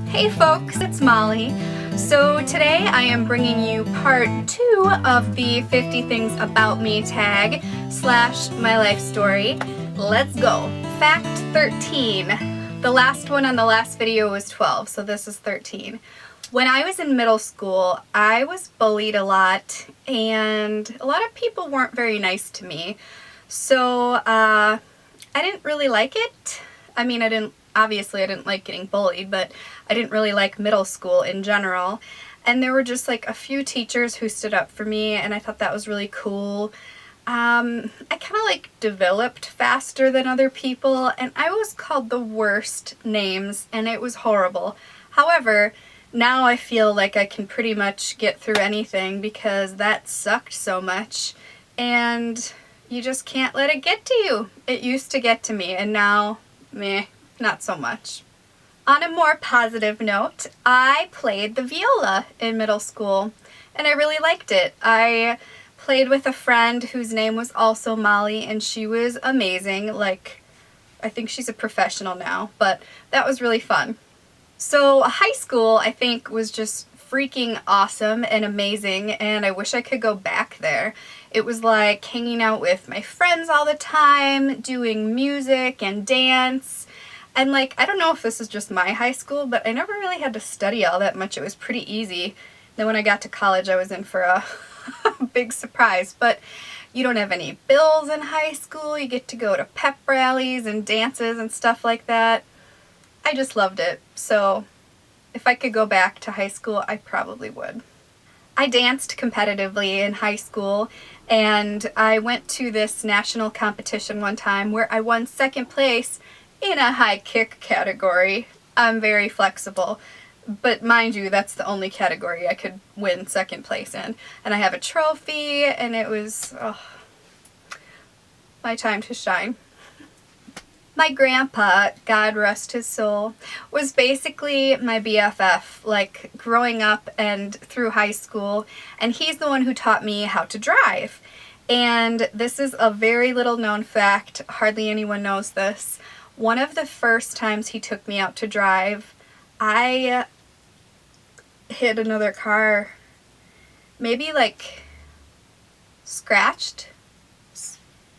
Hey folks, it's Molly. So today I am bringing you part 2 of the 50 things about me tag / my life story. Let's go. Fact 13. The last one on the last video was 12, so this is 13. When I was in middle school, I was bullied a lot, and a lot of people weren't very nice to me. So I didn't really like it. I mean, obviously I didn't like getting bullied, but I didn't really like middle school in general. And there were just like a few teachers who stood up for me, and I thought that was really cool. I kind of like developed faster than other people, and I was called the worst names, and it was horrible. However, now I feel like I can pretty much get through anything because that sucked so much, and you just can't let it get to you. It used to get to me, and now, meh. Not so much. On a more positive note, I played the viola in middle school, and I really liked it. I played with a friend whose name was also Molly, and she was amazing. Like, I think she's a professional now, but that was really fun. So high school, I think, was just freaking awesome and amazing, and I wish I could go back there. It was like hanging out with my friends all the time, doing music and dance. And like, I don't know if this is just my high school, but I never really had to study all that much. It was pretty easy. Then when I got to college, I was in for a big surprise. But you don't have any bills in high school. You get to go to pep rallies and dances and stuff like that. I just loved it. So if I could go back to high school, I probably would. I danced competitively in high school, and I went to this national competition one time where I won second place in a high kick category. I'm very flexible, but mind you, that's the only category I could win second place in. And I have a trophy, and it was my time to shine. My grandpa, God rest his soul, was basically my BFF, like growing up and through high school, and he's the one who taught me how to drive. And this is a very little known fact, hardly anyone knows this. One of the first times he took me out to drive, I hit another car, maybe like scratched,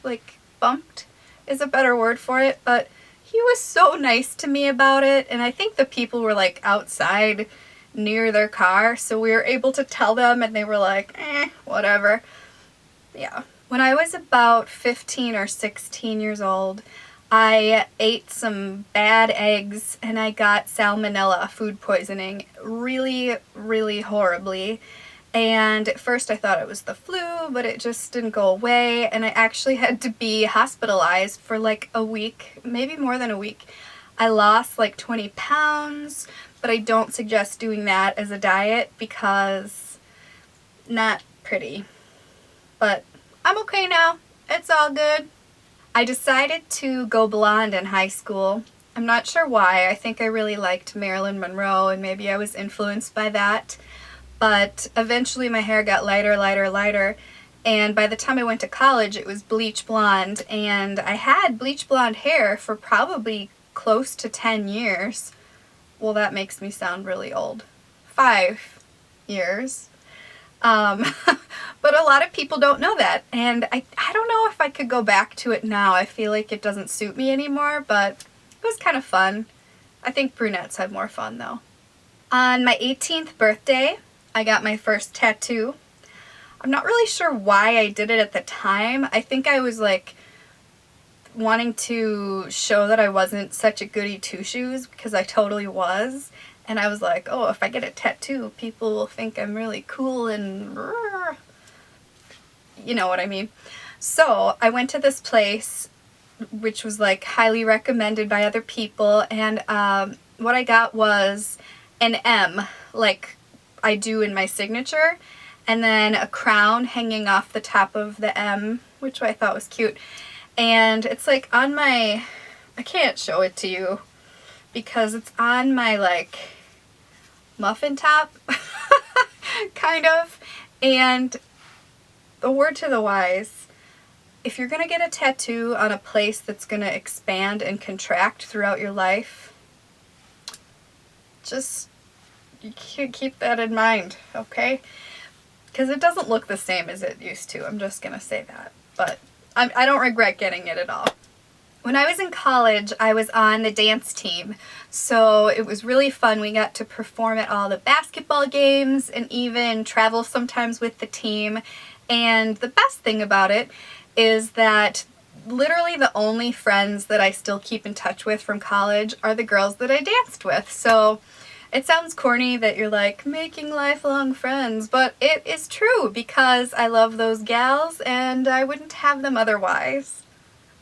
like bumped is a better word for it, but he was so nice to me about it, and I think the people were like outside near their car, so we were able to tell them, and they were like, whatever. Yeah. When I was about 15 or 16 years old, I ate some bad eggs and I got salmonella food poisoning really, really horribly. And at first I thought it was the flu, but it just didn't go away, and I actually had to be hospitalized for like a week, maybe more than a week. I lost like 20 pounds, but I don't suggest doing that as a diet because not pretty. But I'm okay now. It's all good. I decided to go blonde in high school. I'm not sure why. I think I really liked Marilyn Monroe, and maybe I was influenced by that. But eventually my hair got lighter, lighter, lighter, and by the time I went to college it was bleach blonde, and I had bleach blonde hair for probably close to 10 years. Well, that makes me sound really old. 5 years. But a lot of people don't know that, and I don't know if I could go back to it now. I feel like it doesn't suit me anymore, but it was kind of fun. I think brunettes have more fun though. On my 18th birthday, I got my first tattoo. I'm not really sure why I did it at the time. I think I was like wanting to show that I wasn't such a goody two-shoes, because I totally was. And I was like, oh, if I get a tattoo, people will think I'm really cool and you know what I mean. So I went to this place, which was like highly recommended by other people, and what I got was an M, like I do in my signature, and then a crown hanging off the top of the M, which I thought was cute. And it's like on my, I can't show it to you because it's on my like muffin top kind of, and the word to the wise, if you're gonna get a tattoo on a place that's gonna expand and contract throughout your life, just you keep that in mind, okay? Because it doesn't look the same as it used to. I'm just gonna say that. But I don't regret getting it at all. When I was in college, I was on the dance team, so it was really fun. We got to perform at all the basketball games and even travel sometimes with the team. And the best thing about it is that literally the only friends that I still keep in touch with from college are the girls that I danced with. So it sounds corny that you're like making lifelong friends, but it is true because I love those gals and I wouldn't have them otherwise.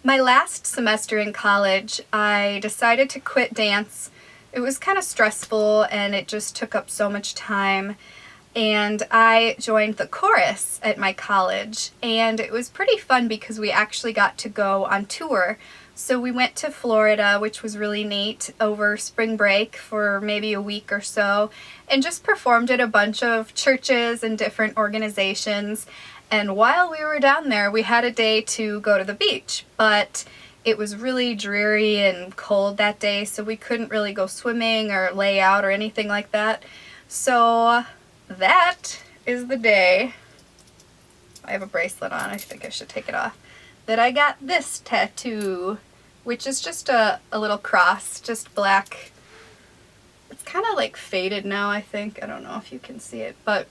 My last semester in college, I decided to quit dance. It was kind of stressful and it just took up so much time. And I joined the chorus at my college, and it was pretty fun because we actually got to go on tour. So we went to Florida, which was really neat, over spring break for maybe a week or so, and just performed at a bunch of churches and different organizations. And while we were down there, we had a day to go to the beach, but it was really dreary and cold that day, so we couldn't really go swimming or lay out or anything like that. So that is the day, I have a bracelet on, I think I should take it off, that I got this tattoo, which is just a little cross, just black. It's kind of like faded now, I think. I don't know if you can see it, but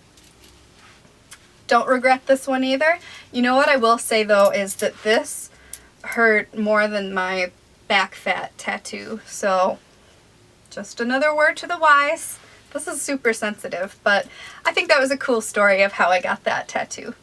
don't regret this one either. You know what I will say though is that this hurt more than my back fat tattoo. So just another word to the wise. This is super sensitive, but I think that was a cool story of how I got that tattoo.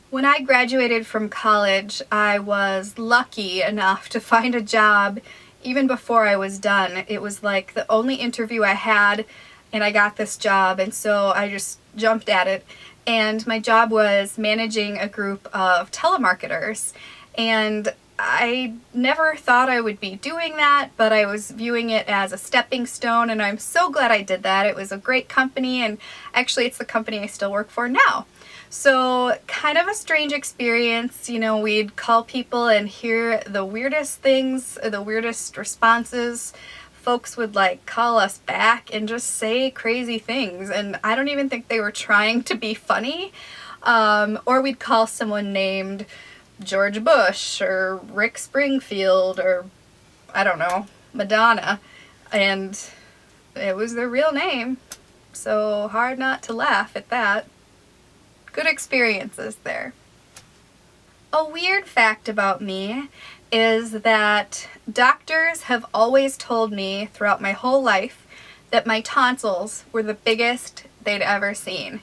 When I graduated from college, I was lucky enough to find a job even before I was done. It was like the only interview I had and I got this job, and so I just jumped at it. And my job was managing a group of telemarketers, and I never thought I would be doing that, but I was viewing it as a stepping stone, and I'm so glad I did that. It was a great company, and actually it's the company I still work for now. So kind of a strange experience. You know, we'd call people and hear the weirdest things, the weirdest responses. Folks would like call us back and just say crazy things, and I don't even think they were trying to be funny. Or we'd call someone named George Bush or Rick Springfield or I don't know, Madonna, and it was their real name, so hard not to laugh at that. Good experiences there. A weird fact about me is that doctors have always told me throughout my whole life that my tonsils were the biggest they'd ever seen.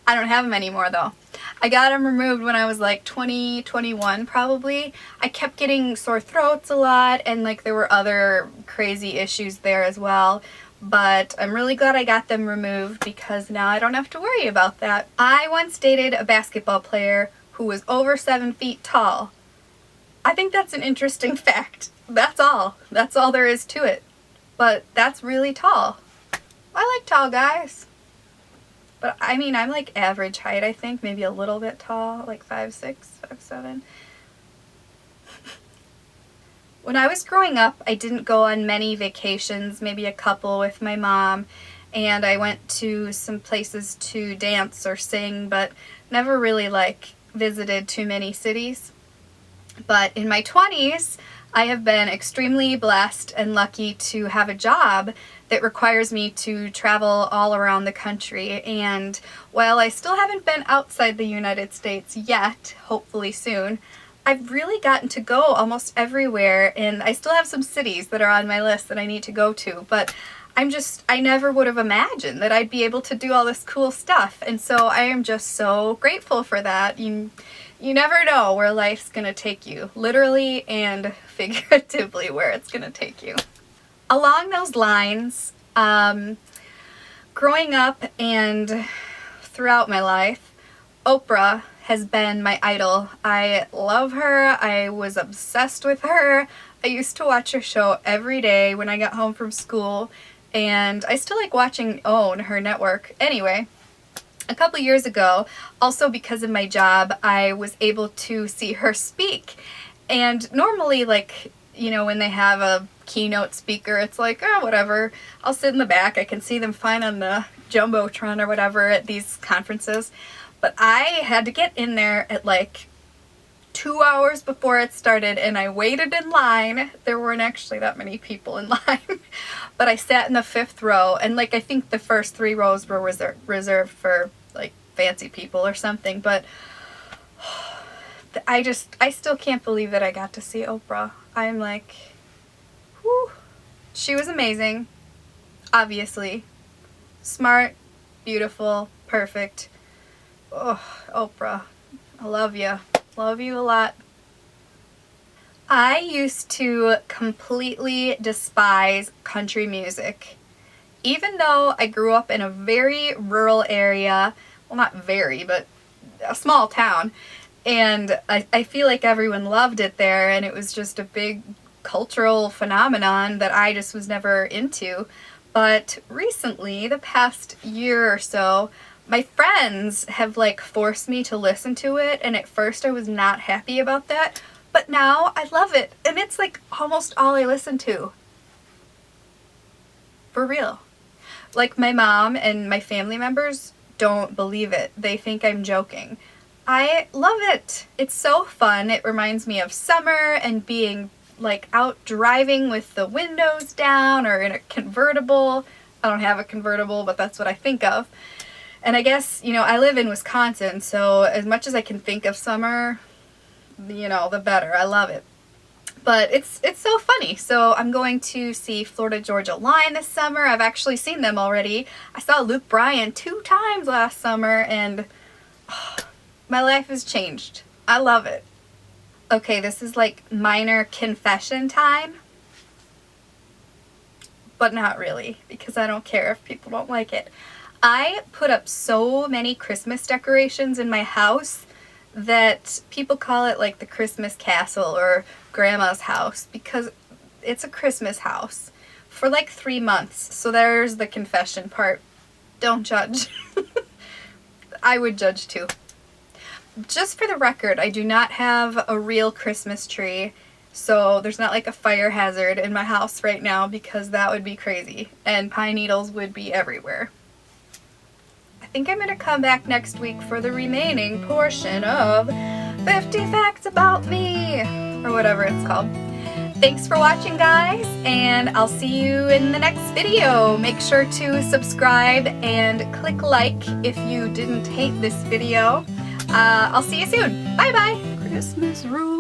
I don't have them anymore though. I got them removed when I was like 20, 21 probably. I kept getting sore throats a lot, and like there were other crazy issues there as well. But I'm really glad I got them removed because now I don't have to worry about that. I once dated a basketball player who was over 7 feet tall. I think that's an interesting fact. That's all. That's all there is to it. But that's really tall. I like tall guys. But I mean, I'm like average height, I think. Maybe a little bit tall, like 5'6", 5'7". When I was growing up, I didn't go on many vacations, maybe a couple with my mom, and I went to some places to dance or sing, but never really like visited too many cities. But in my 20s, I have been extremely blessed and lucky to have a job that requires me to travel all around the country. And while I still haven't been outside the United States yet, hopefully soon, I've really gotten to go almost everywhere, and I still have some cities that are on my list that I need to go to, but I never would have imagined that I'd be able to do all this cool stuff, and so I am just so grateful for that. You never know where life's gonna take you, literally and figuratively where it's gonna take you. Along those lines, growing up and throughout my life, Oprah has been my idol. I love her. I was obsessed with her. I used to watch her show every day when I got home from school, and I still like watching OWN, her network. Anyway, a couple years ago, also because of my job, I was able to see her speak. And normally, like, you know, when they have a keynote speaker, it's like, oh, whatever, I'll sit in the back. I can see them fine on the Jumbotron or whatever at these conferences. But I had to get in there at like 2 hours before it started, and I waited in line. There weren't actually that many people in line, but I sat in the 5th row, and like I think the first 3 rows were reserved for like fancy people or something, but I still can't believe that I got to see Oprah. I'm like, whew. She was amazing, obviously. Smart, beautiful, perfect. Oh, Oprah, I love you. Love you a lot. I used to completely despise country music. Even though I grew up in a very rural area, well, not very, but a small town, and I feel like everyone loved it there, and it was just a big cultural phenomenon that I just was never into. But recently, the past year or so, my friends have like forced me to listen to it, and at first I was not happy about that, but now I love it, and it's like almost all I listen to. For real. Like, my mom and my family members don't believe it. They think I'm joking. I love it. It's so fun. It reminds me of summer and being like out driving with the windows down or in a convertible. I don't have a convertible, but that's what I think of. And I guess, you know, I live in Wisconsin, so as much as I can think of summer, you know, the better. I love it. But it's so funny. So I'm going to see Florida Georgia Line this summer. I've actually seen them already. I saw Luke Bryan 2 times last summer, and my life has changed. I love it. Okay, this is like minor confession time. But not really, because I don't care if people don't like it. I put up so many Christmas decorations in my house that people call it like the Christmas castle or grandma's house, because it's a Christmas house for like 3 months. So there's the confession part. Don't judge. I would judge too. Just for the record, I do not have a real Christmas tree, so there's not like a fire hazard in my house right now, because that would be crazy and pine needles would be everywhere. I think I'm going to come back next week for the remaining portion of 50 Facts About Me, or whatever it's called. Thanks for watching, guys, and I'll see you in the next video. Make sure to subscribe and click like if you didn't hate this video. I'll see you soon. Bye-bye. Christmas rule.